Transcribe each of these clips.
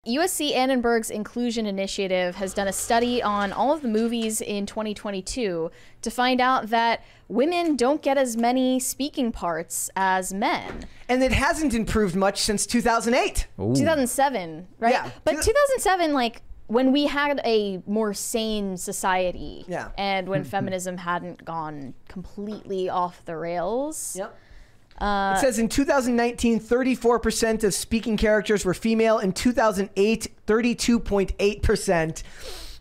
USC Annenberg's Inclusion Initiative has done a study on all of the movies in 2022 to find out that women don't get as many speaking parts as men. And it hasn't improved much since 2008. Ooh. 2007, right? Yeah. But 2007, like, when we had a more sane society, Yeah. and when feminism hadn't gone completely off the rails. Yep. It says in 2019, 34% of speaking characters were female. In 2008, 32.8%.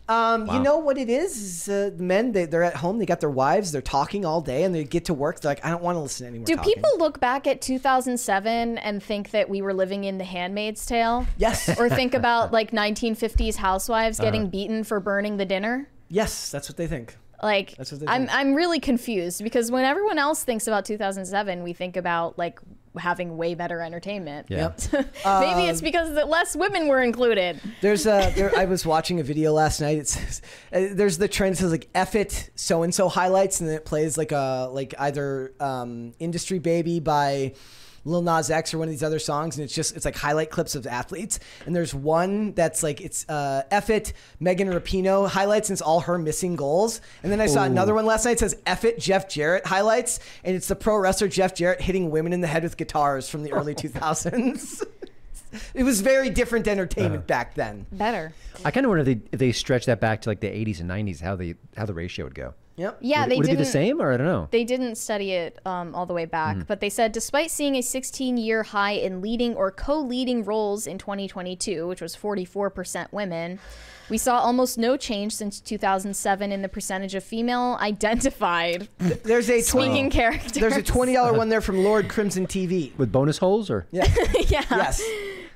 Wow. You know what it is? The men, they're at home, they got their wives, they're talking all day, and they get to work. They're like, I don't want to listen anymore. Do people look back at 2007 and think that we were living in The Handmaid's Tale? Yes. Or think about like 1950s housewives getting beaten for burning the dinner? Yes, that's what they think. Like, That's what they think. I'm really confused because when everyone else thinks about 2007, we think about like having way better entertainment. Yeah. Maybe it's because less women were included. I was watching a video last night. It says there's the trend that says like F it so and so highlights, and then it plays like either Industry Baby by Lil Nas X or one of these other songs, and it's like highlight clips of athletes. And there's one that's like it's F it Megan Rapinoe highlights, and it's all her missing goals. And then I saw another one last night that says F it Jeff Jarrett highlights, and it's the pro wrestler Jeff Jarrett hitting women in the head with guitars from the early 2000s. It was very different entertainment back then. Better. I kind of wonder if they stretch that back to like the 80s and 90s, how the ratio would go. Yep. Yeah, Would it be the same, or I don't know? They didn't study it all the way back, but they said despite seeing a 16-year high in leading or co-leading roles in 2022, which was 44% women, we saw almost no change since 2007 in the percentage of female identified There's a speaking characters. There's a $20 one there from Lord Crimson TV. With bonus holes, or? Yeah. Yeah. Yes.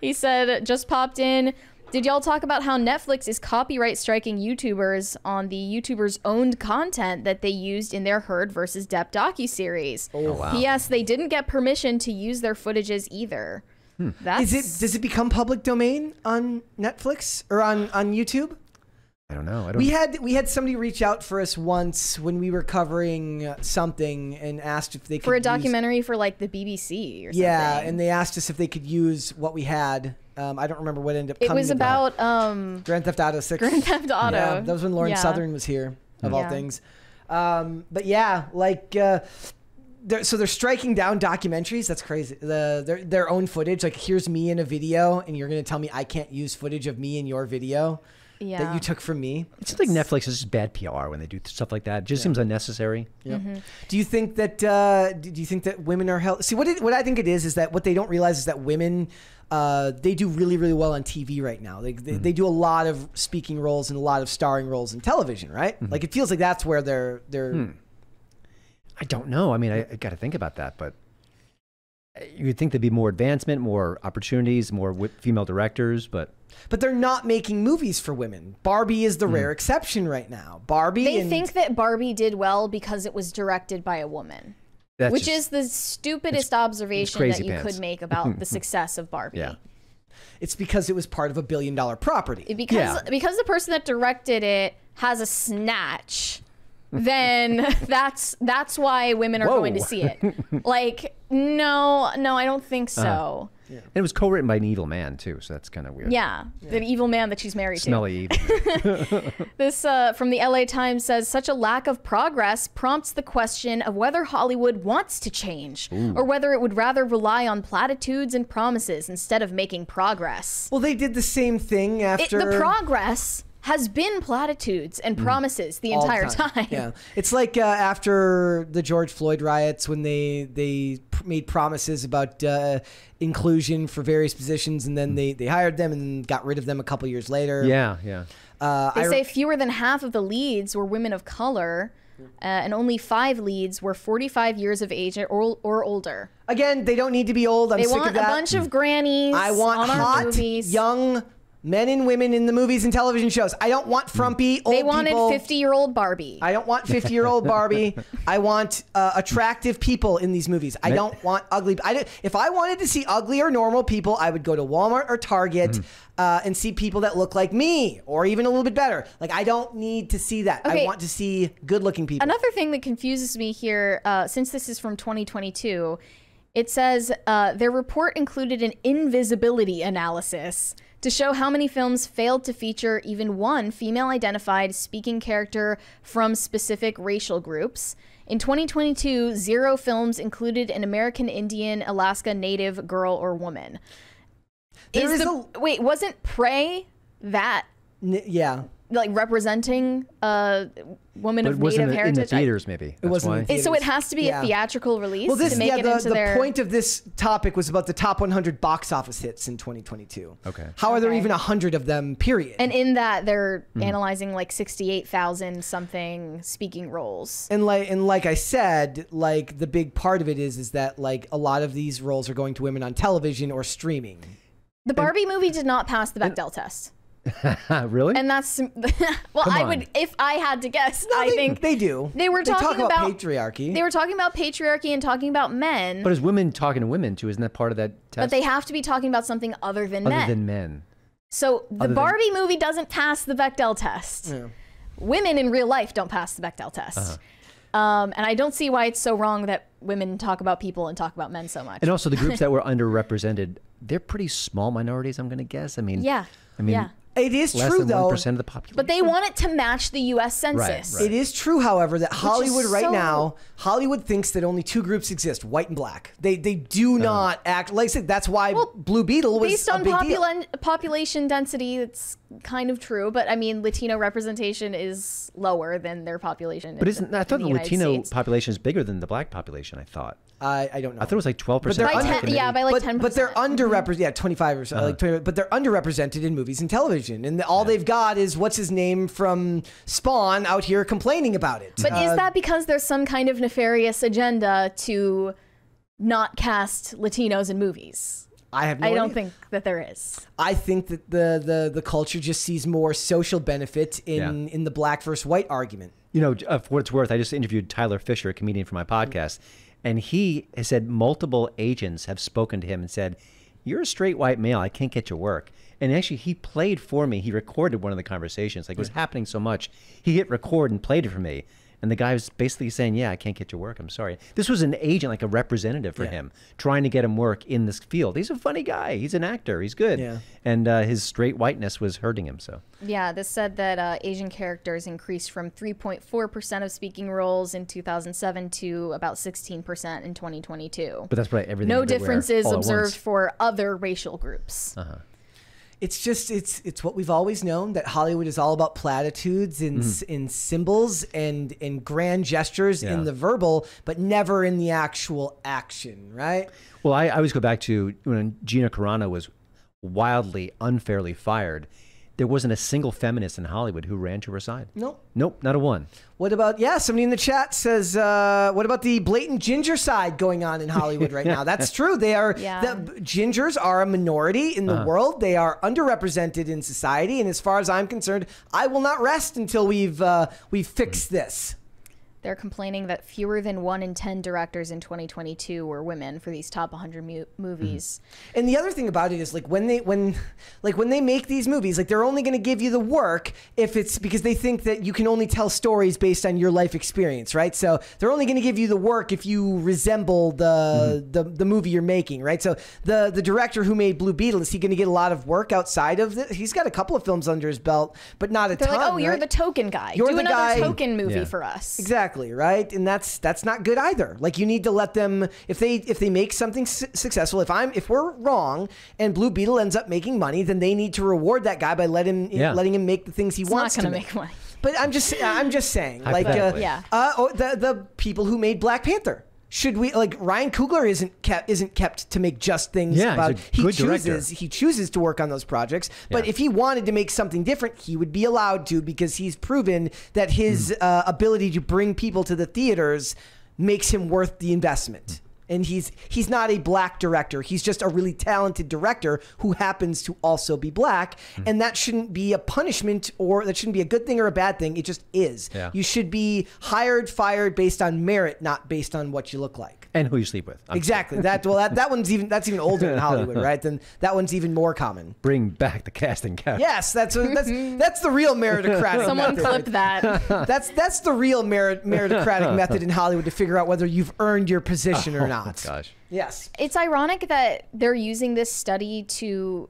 He said, just popped in. Did y'all talk about how Netflix is copyright striking YouTubers on the YouTubers' owned content that they used in their Heard versus Depp docuseries? Oh, wow. P.S. They didn't get permission to use their footages either. Does it become public domain on Netflix or on YouTube? I don't know. We had somebody reach out for us once when we were covering something and asked if they could For a documentary for like the BBC or something. Yeah, and they asked us if they could use what we had. I don't remember what ended up coming. It was about Grand Theft Auto 6. Grand Theft Auto. Yeah, that was when Lauren Yeah. Southern was here, of all things. But yeah, like they're striking down documentaries. That's crazy. Their own footage. Like, here's me in a video, and you're going to tell me I can't use footage of me in your video that you took from me. It seems like Netflix is just bad PR when they do stuff like that. It just seems unnecessary. Yeah. Do you think that women are held? See, what I think it is that what they don't realize is that women they do really, really well on TV right now. They do a lot of speaking roles and a lot of starring roles in television, right? Like, it feels like that's where they're. I don't know. I mean, I got to think about that, but you'd think there'd be more advancement, more opportunities, more female directors, but they're not making movies for women. Barbie is the rare exception right now. They think that Barbie did well because it was directed by a woman. Which is the stupidest observation that you could make about the success of Barbie. Yeah. It's because it was part of $1 billion property. Because the person that directed it has a snatch, then that's why women are going to see it. Like, no, I don't think so. And it was co-written by an evil man too, so that's kind of weird. Yeah, the evil man that she's married Smelly to. evil. This from the LA Times says such a lack of progress prompts the question of whether Hollywood wants to change or whether it would rather rely on platitudes and promises instead of making progress. Well, they did the same thing after the progress has been platitudes and promises the entire time. Yeah, it's like after the George Floyd riots when they made promises about inclusion for various positions, and then they hired them and got rid of them a couple years later. Yeah. They say fewer than half of the leads were women of color, and only 5 leads were 45 years of age or older. Again, they don't need to be old. I'm sick of that. They want a bunch of grannies. I want on hot, our movies. young men and women in the movies and television shows. I don't want frumpy old people. They wanted 50-year-old Barbie. I don't want 50-year-old Barbie. I want attractive people in these movies. I don't want ugly. If I wanted to see ugly or normal people, I would go to Walmart or Target and see people that look like me or even a little bit better. Like, I don't need to see that. Okay. I want to see good-looking people. Another thing that confuses me here, since this is from 2022, It says their report included an invisibility analysis to show how many films failed to feature even one female-identified speaking character from specific racial groups. In 2022, 0 films included an American Indian, Alaska Native girl or woman. Wait, wasn't Prey that? Yeah. Like representing a woman of Native heritage? In the theaters, maybe. It wasn't. So it has to be a theatrical release to make it into the point of this topic was about the top 100 box office hits in 2022. Okay. How are there even 100 of them? Period. And in that, they're analyzing like 68,000 something speaking roles. And like I said, like the big part of it is that like a lot of these roles are going to women on television or streaming. The Barbie movie did not pass the Bechdel test. Really? And that's well, I would, if I had to guess, I think they do. They were talking about patriarchy. They were talking about patriarchy and talking about men. But as women talking to women too, isn't that part of that test? But they have to be talking about something other than men. Other than men. So the Barbie movie doesn't pass the Bechdel test. Yeah. Women in real life don't pass the Bechdel test. And I don't see why it's so wrong that women talk about people and talk about men so much. And also the groups that were underrepresented, they're pretty small minorities, I'm going to guess. Yeah. It is less true, than though. 1% of the population. But they want it to match the U.S. Census. Right. It is true, however, that Hollywood now, Hollywood thinks that only 2 groups exist, white and black. They do not act, like I said, that's why Blue Beetle was based on a big deal. population density, it's kind of true. But I mean, Latino representation is lower than their population. But I thought the Latino States. population is bigger than the black population, I thought. I don't know. I thought it was like 12%. By like 10%. But they're underrepresented. Yeah, 25 or so. Like 20, but they're underrepresented in movies and television, and all they've got is what's his name from Spawn out here complaining about it. But is that because there's some kind of nefarious agenda to not cast Latinos in movies? I have no idea. I don't think that there is. I think that the culture just sees more social benefit in the black versus white argument. You know, for what it's worth, I just interviewed Tyler Fisher, a comedian for my podcast, and he has said multiple agents have spoken to him and said, "You're a straight white male. I can't get your work." And actually, he played for me. He recorded one of the conversations. Like, it was happening so much. He hit record and played it for me. And the guy was basically saying, "Yeah, I can't get your work. I'm sorry." This was an agent, like a representative for him, trying to get him work in this field. He's a funny guy. He's an actor. He's good. Yeah. And his straight whiteness was hurting him. So yeah, this said that Asian characters increased from 3.4% of speaking roles in 2007 to about 16% in 2022. But that's right. Everything. No differences observed for other racial groups. It's just it's what we've always known, that Hollywood is all about platitudes and in symbols and grand gestures in the verbal, but never in the actual action, right? Well, I always go back to when Gina Carano was wildly, unfairly fired. There wasn't a single feminist in Hollywood who ran to her side. Nope. Nope, not a one. What about, somebody in the chat says, what about the blatant ginger side going on in Hollywood right now? That's true. They are, the gingers are a minority in the world. They are underrepresented in society. And as far as I'm concerned, I will not rest until we've fixed this. They're complaining that fewer than 1 in 10 directors in 2022 were women for these top 100 movies. And the other thing about it is, like, when they make these movies, like, they're only going to give you the work if it's because they think that you can only tell stories based on your life experience, right? So they're only going to give you the work if you resemble the movie you're making, right? So the director who made Blue Beetle, is he going to get a lot of work outside of it? He's got a couple of films under his belt, but not a ton. They're like, oh, you're the token guy. You're Do the another guy. token movie for us. Exactly. Right, and that's not good either. Like, you need to let them, if they make something successful. If we're wrong and Blue Beetle ends up making money, then they need to reward that guy by letting him make the things he wants to make. It's not going to make money. But I'm just saying, like, the people who made Black Panther. Should we, like, Ryan Coogler isn't kept to make just things about, he chooses to work on those projects, but if he wanted to make something different, he would be allowed to, because he's proven that his ability to bring people to the theaters makes him worth the investment. And he's not a black director. He's just a really talented director who happens to also be black. And that shouldn't be a punishment, or that shouldn't be a good thing or a bad thing. It just is. Yeah. You should be hired, fired based on merit, not based on what you look like. And who you sleep with. Exactly. That one's even older in Hollywood, right? Then that one's even more common. Bring back the casting couch. Yes, that's the real meritocratic. Someone method. clip that. That's the real meritocratic method in Hollywood to figure out whether you've earned your position or not. Gosh. Yes. It's ironic that they're using this study to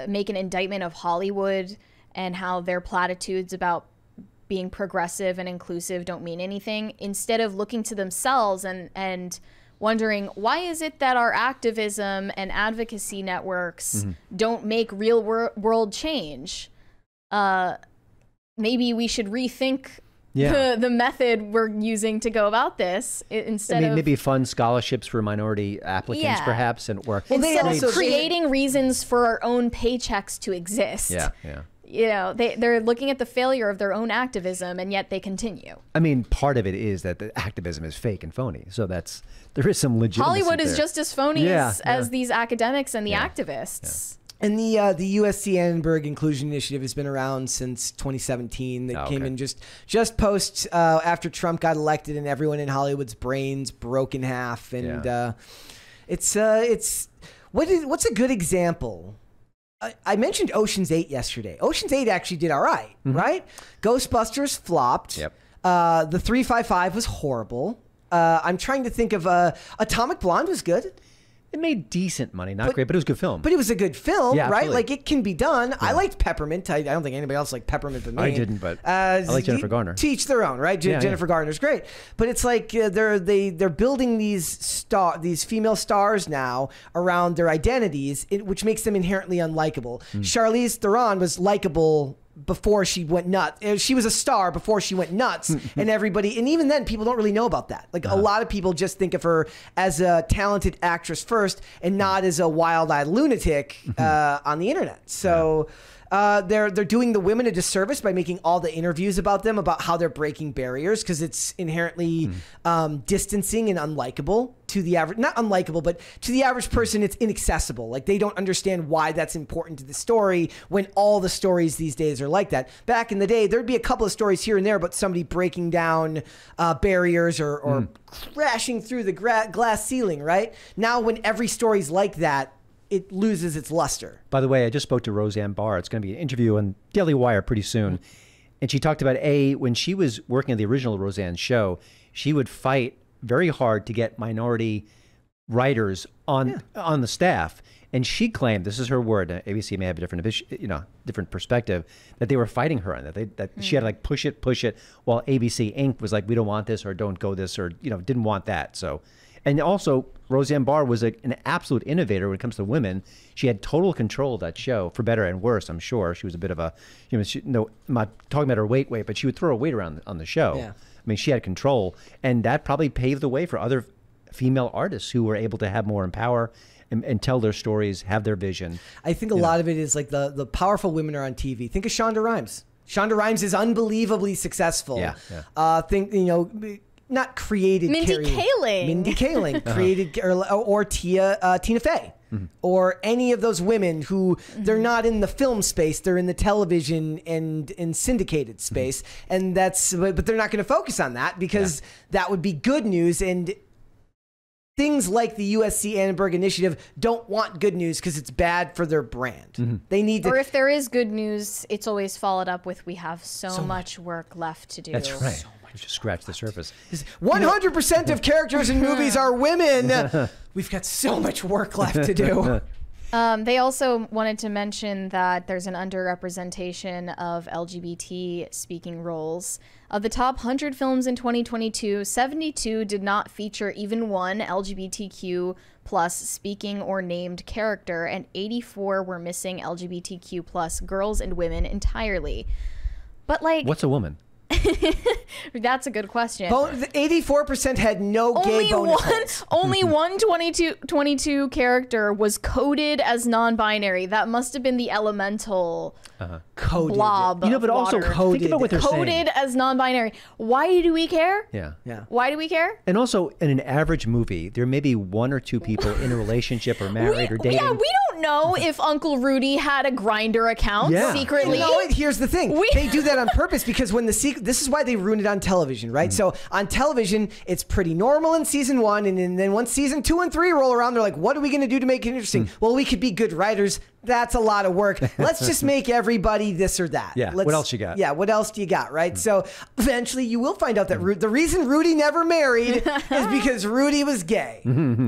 make an indictment of Hollywood and how their platitudes about being progressive and inclusive don't mean anything, instead of looking to themselves and wondering, why is it that our activism and advocacy networks don't make real world change? Maybe we should rethink the method we're using to go about this instead of maybe fund scholarships for minority applicants, perhaps, instead of creating reasons for our own paychecks to exist. Yeah. You know, they're looking at the failure of their own activism, and yet they continue. I mean, part of it is that the activism is fake and phony. So there is some legitimacy Hollywood is there. just as phony as these academics and the activists. And the USC Annenberg Inclusion Initiative has been around since 2017. They came in just post after Trump got elected, and everyone in Hollywood's brains broke in half. And what's a good example? I mentioned Ocean's 8 yesterday. Ocean's 8 actually did all right, right? Ghostbusters flopped. Yep. The 355 was horrible. I'm trying to think of Atomic Blonde was good. It made decent money, not great, but it was a good film. But it was a good film, right? Absolutely. Like, it can be done. Yeah. I liked Peppermint. I don't think anybody else liked Peppermint but me. I didn't, but I like Jennifer Garner. To each their own, right? Jennifer Garner's great. But it's like they're building these female stars now around their identities, which makes them inherently unlikable. Charlize Theron was likable before she went nuts. She was a star before she went nuts, and even then people don't really know about that. Like a lot of people just think of her as a talented actress first and not as a wild-eyed lunatic on the internet. So they're doing the women a disservice by making all the interviews about them about how they're breaking barriers, because it's inherently distancing and unlikable to the average, not unlikable, but to the average person, it's inaccessible. Like, they don't understand why that's important to the story when all the stories these days are like that. Back in the day, there'd be a couple of stories here and there about somebody breaking down barriers or crashing through the glass ceiling, right? Now, when every story's like that, it loses its luster. By the way, I just spoke to Roseanne Barr. It's going to be an interview on Daily Wire pretty soon. And she talked about, when she was working on the original Roseanne show, she would fight very hard to get minority writers on the staff. And she claimed, this is her word, ABC may have a different perspective, that they were fighting her on that. She had to like push it, while ABC Inc. was like, we don't want this, or don't go this, or didn't want that. So, and also Roseanne Barr was an absolute innovator when it comes to women. She had total control of that show, for better and worse. I'm sure she was a bit of a, I'm not talking about her weight, but she would throw her weight around on the show. Yeah. I mean, she had control, and that probably paved the way for other female artists who were able to have more power and tell their stories, have their vision. I think a lot of it is like the powerful women are on TV. Think of Shonda Rhimes. Shonda Rhimes is unbelievably successful. Not created. Mindy Kaling created, or Tina Fey. Or any of those women who they're not in the film space, they're in the television and in syndicated space, and but they're not going to focus on that because that would be good news. And things like the USC Annenberg Initiative don't want good news because it's bad for their brand. They need to, or if there is good news, it's always followed up with, we have so much work left to do. That's right. Just scratch the surface. 100% of characters in movies are women. We've got so much work left to do. They also wanted to mention that there's an underrepresentation of LGBT speaking roles. Of the top 100 films in 2022, 72 did not feature even one LGBTQ plus speaking or named character, and 84 were missing LGBTQ plus girls and women entirely. But like, what's a woman? That's a good question. 84% had no gay bonus. Only one 22 character was coded as non-binary. That must have been the elemental coded blob. But also coded. Think about what they're saying. Coded as non-binary. Why do we care? Yeah. Why do we care? And also, in an average movie, there may be one or two people in a relationship or married or dating. Yeah, we don't know if Uncle Rudy had a Grindr account secretly. No, here's the thing. They do that on purpose because when this this is why they ruined it on television, right? So on television, it's pretty normal in season 1, and then once season 2 and 3 roll around, they're like, what are we going to do to make it interesting? Well, we could be good writers. That's a lot of work. Let's just make everybody this or that. Yeah. What else you got? Yeah. What else do you got? Right. So eventually you will find out that the reason Rudy never married is because Rudy was gay.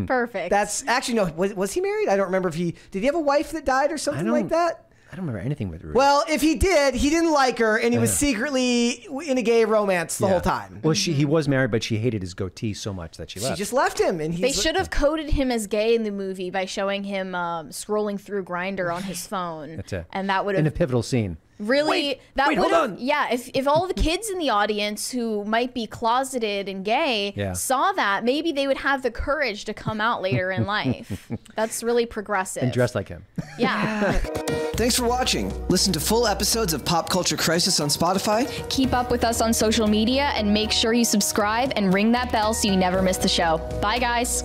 Perfect. That's actually, no, was he married? I don't remember did he have a wife that died or something like that? I don't remember anything with Rudy. Well, if he did, he didn't like her, and he was secretly in a gay romance the whole time. Well, he was married, but she hated his goatee so much that she left. She just left him, and they should have coded him as gay in the movie by showing him scrolling through Grindr on his phone. That's it. And that would have in a pivotal scene. Really, hold on. Yeah, if all the kids in the audience who might be closeted and gay saw that, maybe they would have the courage to come out later in life. That's really progressive. And dress like him. Yeah. Thanks for watching. Listen to full episodes of Pop Culture Crisis on Spotify. Keep up with us on social media and make sure you subscribe and ring that bell so you never miss the show. Bye, guys.